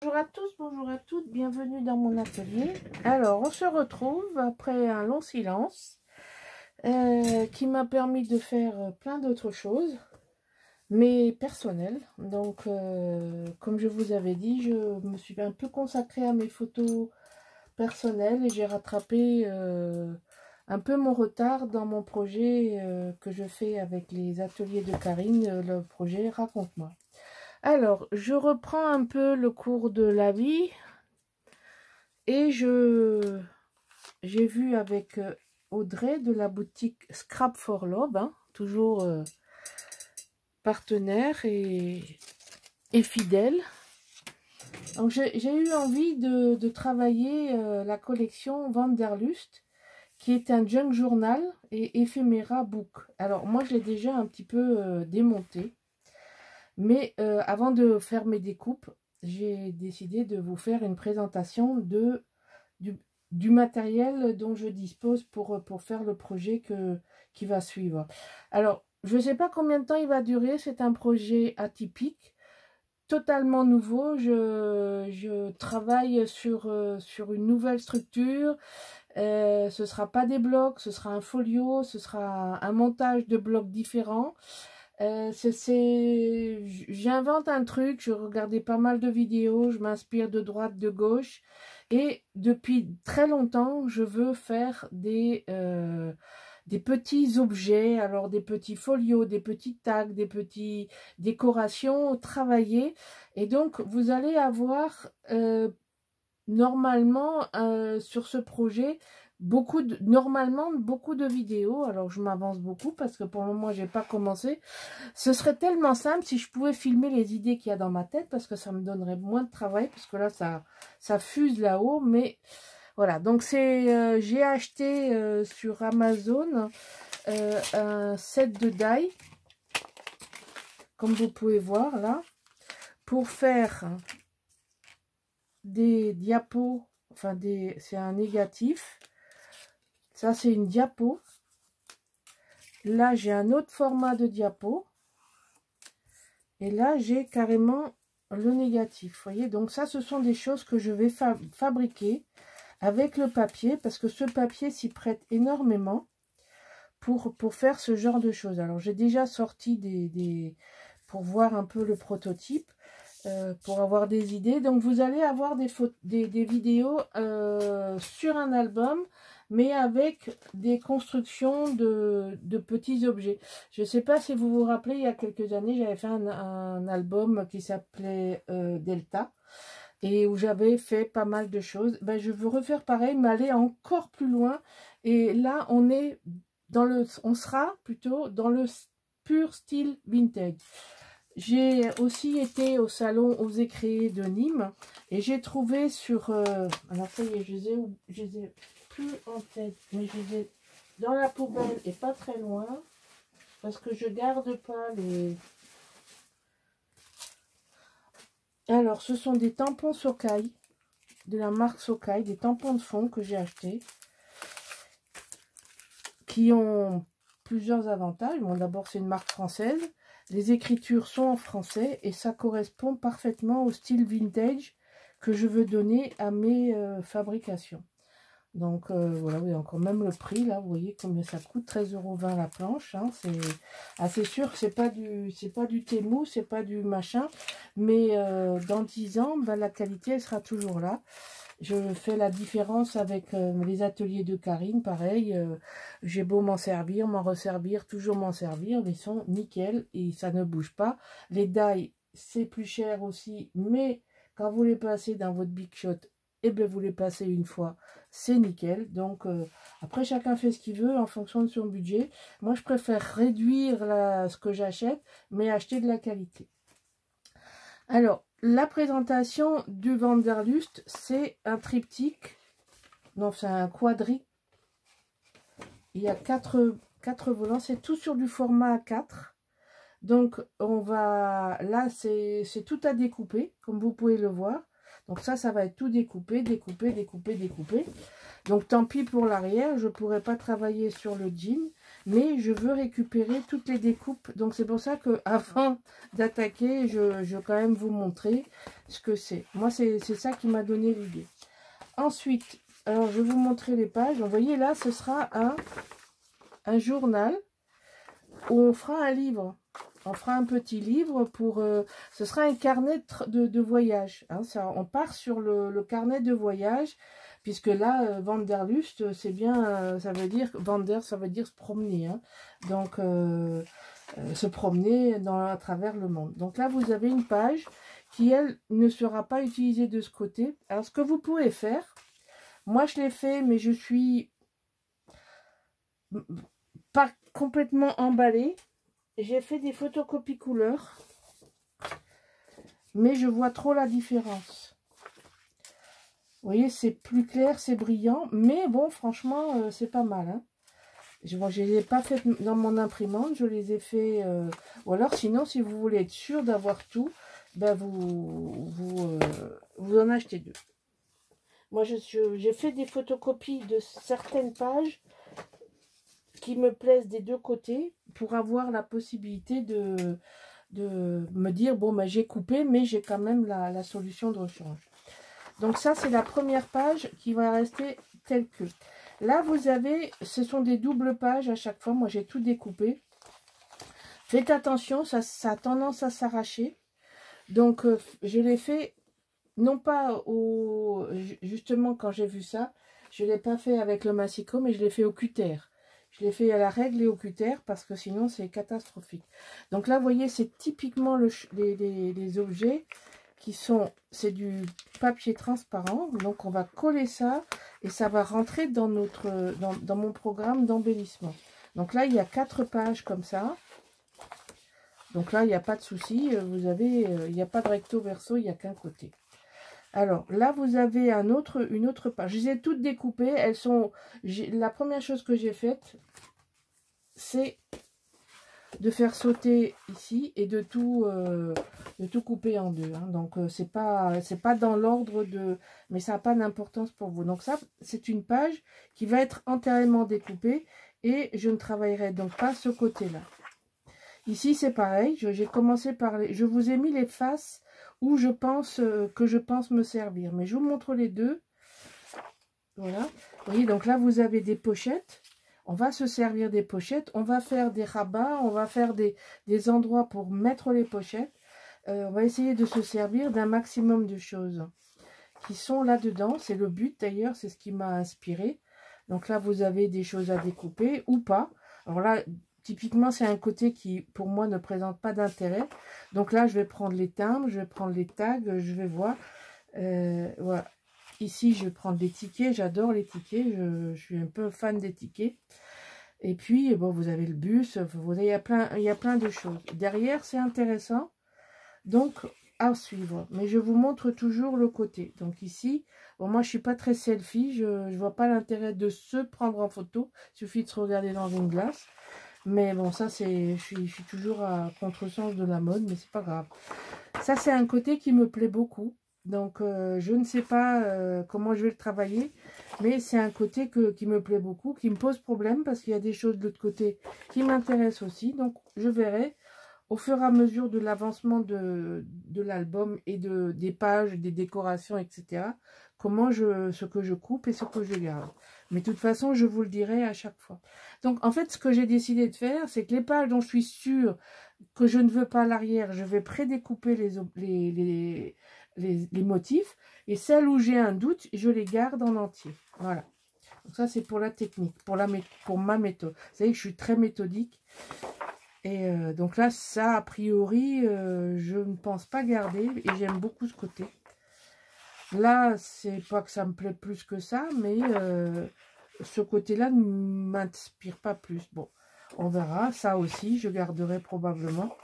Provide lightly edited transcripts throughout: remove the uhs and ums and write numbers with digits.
Bonjour à tous, bonjour à toutes, bienvenue dans mon atelier. Alors, on se retrouve après un long silence qui m'a permis de faire plein d'autres choses, mais personnelles. Donc, comme je vous avais dit, je me suis un peu consacrée à mes photos personnelles et j'ai rattrapé un peu mon retard dans mon projet que je fais avec les ateliers de Karine, le projet Raconte-moi. Alors, je reprends un peu le cours de la vie et j'ai vu avec Audrey de la boutique Scrap for Love, hein, toujours partenaire et fidèle. Donc j'ai eu envie de travailler la collection Wanderlust, qui est un junk journal et éphéméra book. Alors moi je l'ai déjà un petit peu démonté. Mais avant de faire mes découpes, j'ai décidé de vous faire une présentation du matériel dont je dispose pour faire le projet qui va suivre. Alors, je ne sais pas combien de temps il va durer, c'est un projet atypique, totalement nouveau. Je travaille sur une nouvelle structure. Ce ne sera pas des blocs, ce sera un folio, ce sera un montage de blocs différents. J'invente un truc, je regardais pas mal de vidéos, je m'inspire de droite, de gauche, et depuis très longtemps, je veux faire des petits objets, alors des petits folios, des petits tags, des petites décorations travaillées, et donc vous allez avoir normalement sur ce projet normalement beaucoup de vidéos. Alors je m'avance beaucoup parce que pour le moment j'ai pas commencé. Ce serait tellement simple si je pouvais filmer les idées qu'il y a dans ma tête, parce que ça me donnerait moins de travail, parce que là ça fuse là-haut. Mais voilà, donc j'ai acheté sur Amazon un set de die, comme vous pouvez voir là, pour faire des diapos. Enfin c'est un négatif, ça c'est une diapo. Là j'ai un autre format de diapo. Et là, j'ai carrément le négatif. Vous voyez, donc ça, ce sont des choses que je vais fabriquer avec le papier, parce que ce papier s'y prête énormément pour faire ce genre de choses. Alors, j'ai déjà sorti pour voir un peu le prototype, pour avoir des idées. Donc, vous allez avoir des vidéos sur un album, mais avec des constructions de petits objets. Je ne sais pas si vous vous rappelez, il y a quelques années, j'avais fait un album qui s'appelait Delta, et où j'avais fait pas mal de choses. Ben, je veux refaire pareil, mais aller encore plus loin. Et là, on sera plutôt dans le pur style vintage. J'ai aussi été au salon Osez Créer de Nîmes, et j'ai trouvé sur... alors ça y est, je les ai plus en tête, mais je les ai dans la poubelle et pas très loin, parce que je garde pas les... Alors, ce sont des tampons Sokai, de la marque Sokai, des tampons de fond que j'ai achetés, qui ont plusieurs avantages. Bon, d'abord, c'est une marque française. Les écritures sont en français et ça correspond parfaitement au style vintage que je veux donner à mes fabrications. Donc voilà, vous avez encore même le prix là, vous voyez combien ça coûte, 13,20 € la planche, hein. C'est assez sûr que c'est pas du Temu, c'est pas du machin, mais dans 10 ans, ben, la qualité elle sera toujours là. Je fais la différence avec les ateliers de Karine, pareil, j'ai beau m'en servir, m'en resservir, toujours m'en servir, mais ils sont nickel et ça ne bouge pas. Les die, c'est plus cher aussi, mais quand vous les passez dans votre Big Shot, et bien vous les passez une fois, c'est nickel. Donc après chacun fait ce qu'il veut en fonction de son budget. Moi je préfère réduire ce que j'achète, mais acheter de la qualité. Alors la présentation du Wanderlust, c'est un triptyque, non c'est un quadri. Il y a 4 volants, c'est tout sur du format A4. Donc on va, là c'est tout à découper, comme vous pouvez le voir. Donc ça va être tout découpé, découpé. Donc tant pis pour l'arrière, je ne pourrai pas travailler sur le jean. mais je veux récupérer toutes les découpes. Donc c'est pour ça que avant d'attaquer, je vais quand même vous montrer ce que c'est. Moi, c'est ça qui m'a donné l'idée. Ensuite, alors je vais vous montrer les pages. Vous voyez là, ce sera un journal où on fera un livre. On fera un petit livre pour... ce sera un carnet de voyage. Hein, ça, on part sur le carnet de voyage, puisque là, Wanderlust, c'est bien... ça veut dire... Wander, ça veut dire se promener. Hein, donc, se promener à travers le monde. Donc là, vous avez une page qui, elle, ne sera pas utilisée de ce côté. Alors, ce que vous pouvez faire... Moi, je l'ai fait, mais je suis pas complètement emballée. J'ai fait des photocopies couleurs, mais je vois trop la différence. Vous voyez, c'est plus clair, c'est brillant, mais bon, franchement, c'est pas mal. Hein. Je ne les ai pas fait dans mon imprimante, je les ai fait... ou alors, sinon, si vous voulez être sûr d'avoir tout, ben vous en achetez deux. Moi, j'ai fait des photocopies de certaines pages qui me plaisent des deux côtés pour avoir la possibilité de me dire, bon, ben, j'ai coupé, mais j'ai quand même la solution de rechange. Donc ça, c'est la première page qui va rester telle que. Là, vous avez, ce sont des doubles pages à chaque fois. Moi, j'ai tout découpé. Faites attention, ça a tendance à s'arracher. Donc, je l'ai fait... Non pas justement quand j'ai vu ça, je ne l'ai pas fait avec le massicot, mais je l'ai fait au cutter. Je l'ai fait à la règle et au cutter parce que sinon c'est catastrophique. Donc là, vous voyez, c'est typiquement les objets qui sont... C'est du papier transparent. Donc on va coller ça et ça va rentrer dans, dans mon programme d'embellissement. Donc là, il y a 4 pages comme ça. Donc là, il n'y a pas de souci. Vous avez, il n'y a pas de recto verso, il n'y a qu'un côté. Alors, là, vous avez une autre page. Je les ai toutes découpées. Elles sont... La première chose que j'ai faite, c'est de faire sauter ici et de tout couper en deux. Hein. Donc, c'est pas dans l'ordre de... Mais ça n'a pas d'importance pour vous. Donc, ça, c'est une page qui va être entièrement découpée et je ne travaillerai donc pas ce côté-là. Ici, c'est pareil. J'ai commencé par... Je vous ai mis les faces où je pense me servir. Mais je vous montre les deux. Voilà. Vous voyez, donc là, vous avez des pochettes. On va se servir des pochettes. On va faire des rabats. On va faire des endroits pour mettre les pochettes. On va essayer de se servir d'un maximum de choses qui sont là-dedans. C'est le but, d'ailleurs. C'est ce qui m'a inspiré. Donc là, vous avez des choses à découper ou pas. Alors là... Typiquement, c'est un côté qui, pour moi, ne présente pas d'intérêt. Donc là, je vais prendre les timbres, je vais prendre les tags, je vais voir. Voilà. Ici, je vais prendre des tickets. J'adore les tickets. Je suis un peu fan des tickets. Et puis, bon, vous avez le bus. Vous avez, il y a plein de choses. Derrière, c'est intéressant. Donc, à suivre. Mais je vous montre toujours le côté. Donc ici, bon, moi, je suis pas très selfie. Je vois pas l'intérêt de se prendre en photo. Il suffit de se regarder dans une glace. Mais bon, ça, je suis toujours à contresens de la mode, mais c'est pas grave. Ça, c'est un côté qui me plaît beaucoup. Donc, je ne sais pas comment je vais le travailler, mais c'est un côté qui me plaît beaucoup, qui me pose problème, parce qu'il y a des choses de l'autre côté qui m'intéressent aussi. Donc, je verrai au fur et à mesure de l'avancement de l'album et des pages, des décorations, etc., ce que je coupe et ce que je garde. Mais de toute façon, je vous le dirai à chaque fois. Donc, en fait, ce que j'ai décidé de faire, c'est que les pages dont je suis sûre que je ne veux pas à l'arrière, je vais prédécouper les motifs. Et celles où j'ai un doute, je les garde en entier. Voilà. Donc ça, c'est pour la technique, pour ma méthode. Vous savez que je suis très méthodique. Et donc là, ça, a priori, je ne pense pas garder. Et j'aime beaucoup ce côté. Là, c'est pas que ça me plaît plus que ça, mais ce côté-là ne m'inspire pas plus. Bon, on verra. Ça aussi, je garderai probablement.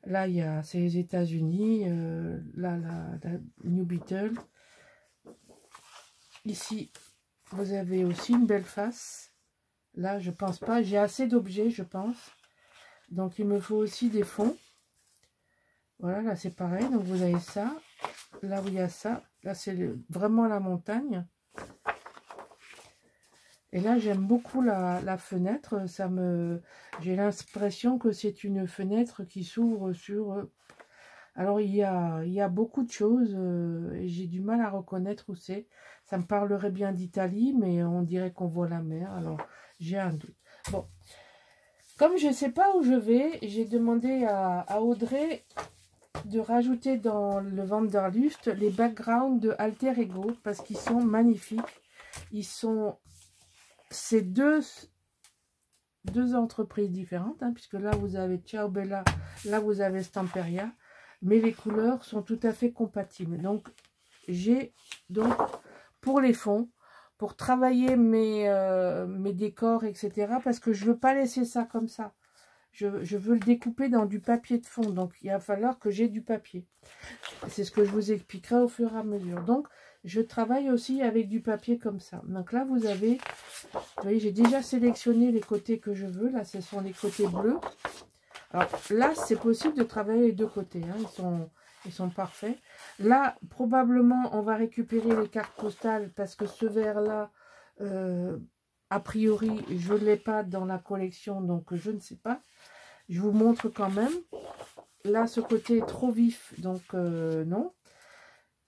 Là, c'est les États-Unis. Là, la New Beetle. Ici, vous avez aussi une belle face. Là, je pense pas. J'ai assez d'objets, je pense. Donc, il me faut aussi des fonds. Voilà, là, c'est pareil. Donc, vous avez ça. Là où il y a ça. Là, c'est vraiment la montagne. Et là, j'aime beaucoup la fenêtre. J'ai l'impression que c'est une fenêtre qui s'ouvre sur... Alors, il y a beaucoup de choses et j'ai du mal à reconnaître où c'est. Ça me parlerait bien d'Italie, mais on dirait qu'on voit la mer. Alors, j'ai un doute. Bon, comme je ne sais pas où je vais, j'ai demandé à Audrey de rajouter dans le Wanderlust les backgrounds de Alter Ego parce qu'ils sont magnifiques. C'est deux entreprises différentes, hein, puisque là vous avez Ciao Bella, là vous avez Stamperia, mais les couleurs sont tout à fait compatibles. Donc j'ai pour les fonds, pour travailler mes décors, etc. Parce que je veux pas laisser ça comme ça. Je veux le découper dans du papier de fond. Donc, il va falloir que j'ai du papier. C'est ce que je vous expliquerai au fur et à mesure. Donc, je travaille aussi avec du papier comme ça. Donc là, vous voyez, j'ai déjà sélectionné les côtés que je veux. Là, ce sont les côtés bleus. Alors là, c'est possible de travailler les deux côtés. Hein. Ils sont parfaits. Là, probablement, on va récupérer les cartes postales parce que ce vert-là, a priori, je ne l'ai pas dans la collection, donc je ne sais pas. Je vous montre quand même. Là, ce côté est trop vif, donc non.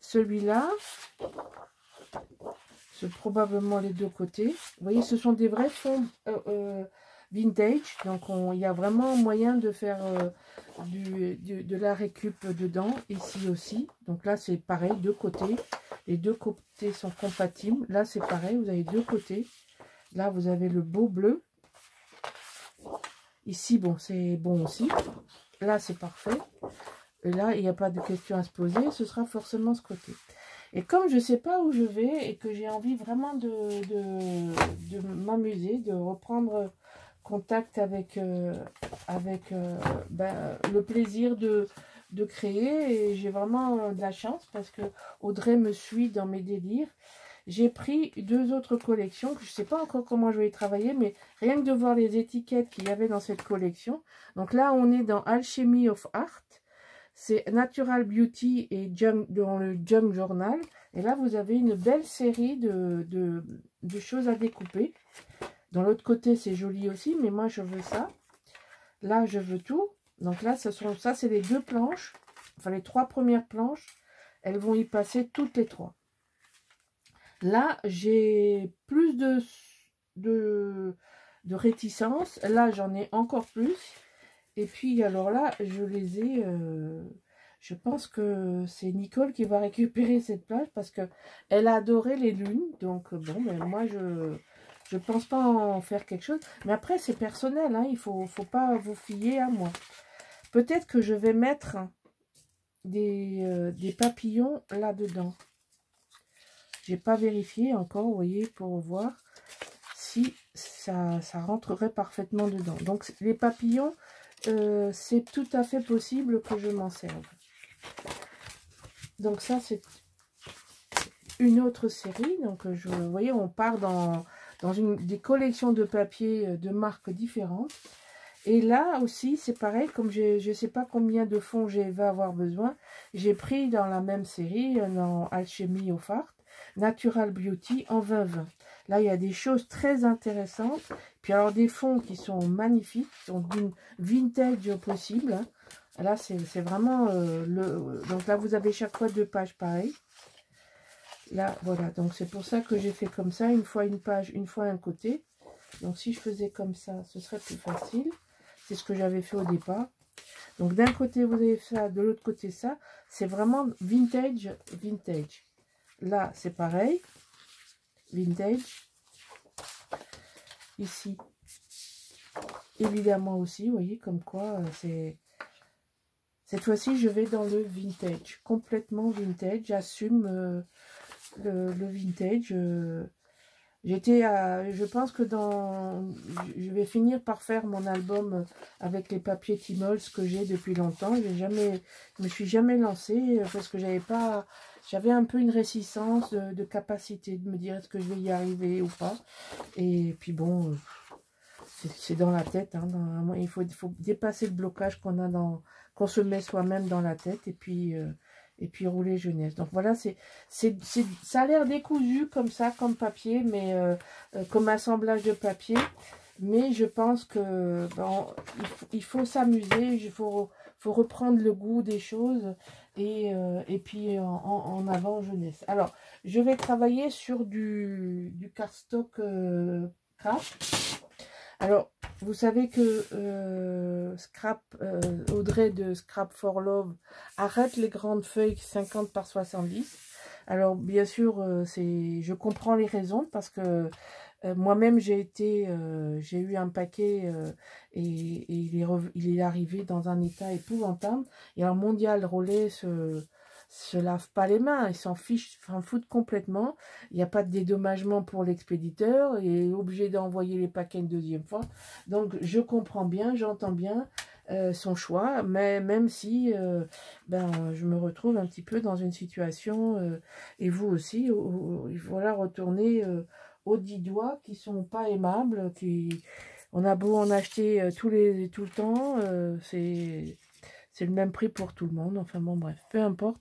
Celui-là, c'est probablement les deux côtés. Vous voyez, ce sont des vrais fonds vintage. Donc, il y a vraiment moyen de faire de la récup dedans. Ici aussi. Donc là, c'est pareil, deux côtés. Les deux côtés sont compatibles. Là, c'est pareil, vous avez deux côtés. Là, vous avez le beau bleu. Ici, bon, c'est bon aussi. Là, c'est parfait. Et là, il n'y a pas de question à se poser. Ce sera forcément ce côté. Et comme je ne sais pas où je vais et que j'ai envie vraiment de m'amuser, de reprendre contact avec, le plaisir de créer. Et j'ai vraiment de la chance parce que Audrey me suit dans mes délires. J'ai pris deux autres collections, que je ne sais pas encore comment je vais y travailler, mais rien que de voir les étiquettes qu'il y avait dans cette collection. Donc là, on est dans Alchemy of Art. C'est Natural Beauty et dans le Junk Journal. Et là, vous avez une belle série de choses à découper. Dans l'autre côté, c'est joli aussi, mais moi, je veux ça. Là, je veux tout. Donc là, ça, c'est les deux planches. Enfin, les trois premières planches. Elles vont y passer toutes les trois. Là, j'ai plus de réticence. Là, j'en ai encore plus. Et puis, alors là, je les ai... je pense que c'est Nicole qui va récupérer cette place parce qu'elle a adoré les lunes. Donc, bon, ben, moi, je pense pas en faire quelque chose. Mais après, c'est personnel. Hein, il faut pas vous fier à moi. Peut-être que je vais mettre des papillons là-dedans. J'ai pas vérifié encore, vous voyez, pour voir si ça rentrerait parfaitement dedans. Donc, les papillons, c'est tout à fait possible que je m'en serve. Donc, ça, c'est une autre série. Donc, vous voyez, on part dans des collections de papier de marques différentes. Et là aussi, c'est pareil, comme je ne sais pas combien de fonds je vais avoir besoin, j'ai pris dans la même série, dans Alchemy of Art, Natural Beauty en 2020. Là, il y a des choses très intéressantes. Puis alors, des fonds qui sont magnifiques, qui sont d'une vintage possible. Hein. Là, c'est vraiment donc là, vous avez chaque fois deux pages pareilles. Là, voilà. Donc, c'est pour ça que j'ai fait comme ça. Une fois une page, une fois un côté. Donc, si je faisais comme ça, ce serait plus facile. C'est ce que j'avais fait au départ. Donc, d'un côté, vous avez ça. De l'autre côté, ça. C'est vraiment vintage, vintage. Là, c'est pareil. Vintage. Ici, évidemment aussi, vous voyez, comme quoi, c'est... Cette fois-ci, je vais dans le vintage. Complètement vintage. J'assume le vintage. Je pense que je vais finir par faire mon album avec les papiers Timols que j'ai depuis longtemps. Je me suis jamais lancée parce que j'avais un peu une réticence de capacité de me dire est-ce que je vais y arriver ou pas. Et puis bon, c'est dans la tête. Hein, il faut dépasser le blocage qu'on se met soi-même dans la tête. Et puis et puis rouler jeunesse. Donc voilà, ça a l'air décousu comme ça, comme papier, mais comme assemblage de papier. Mais je pense que il faut s'amuser, il faut reprendre le goût des choses et puis en avant jeunesse. Alors, je vais travailler sur du cardstock craft. Alors, vous savez que Audrey de Scrap for Love arrête les grandes feuilles 50 par 70. Alors, bien sûr, je comprends les raisons parce que moi-même, j'ai eu un paquet et il est arrivé dans un état épouvantable. Et alors, Mondial Relais se lave pas les mains, ils s'en foutent complètement. Il n'y a pas de dédommagement pour l'expéditeur, il est obligé d'envoyer les paquets une deuxième fois. Donc, je comprends bien, j'entends bien son choix, mais même si je me retrouve un petit peu dans une situation, et vous aussi, où il faut retourner aux 10 doigts qui sont pas aimables, on a beau en acheter tout le temps, c'est le même prix pour tout le monde. Enfin bon, bref, peu importe.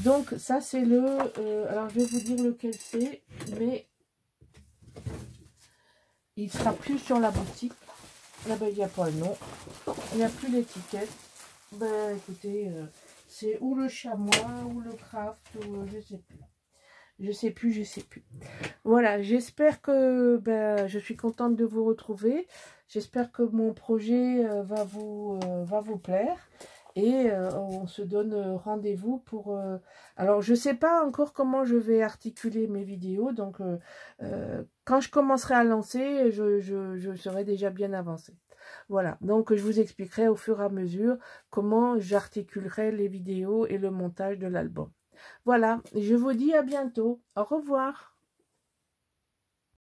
Donc ça c'est alors je vais vous dire lequel c'est, mais il sera plus sur la boutique. Là-bas il n'y a pas le nom, il n'y a plus l'étiquette. Ben écoutez, c'est ou le chamois ou le craft, ou je sais plus. Je sais plus. Voilà, j'espère que je suis contente de vous retrouver. J'espère que mon projet va vous plaire. Et on se donne rendez-vous pour... alors, je ne sais pas encore comment je vais articuler mes vidéos. Donc, quand je commencerai à lancer, je serai déjà bien avancée. Voilà, donc je vous expliquerai au fur et à mesure comment j'articulerai les vidéos et le montage de l'album. Voilà, je vous dis à bientôt. Au revoir.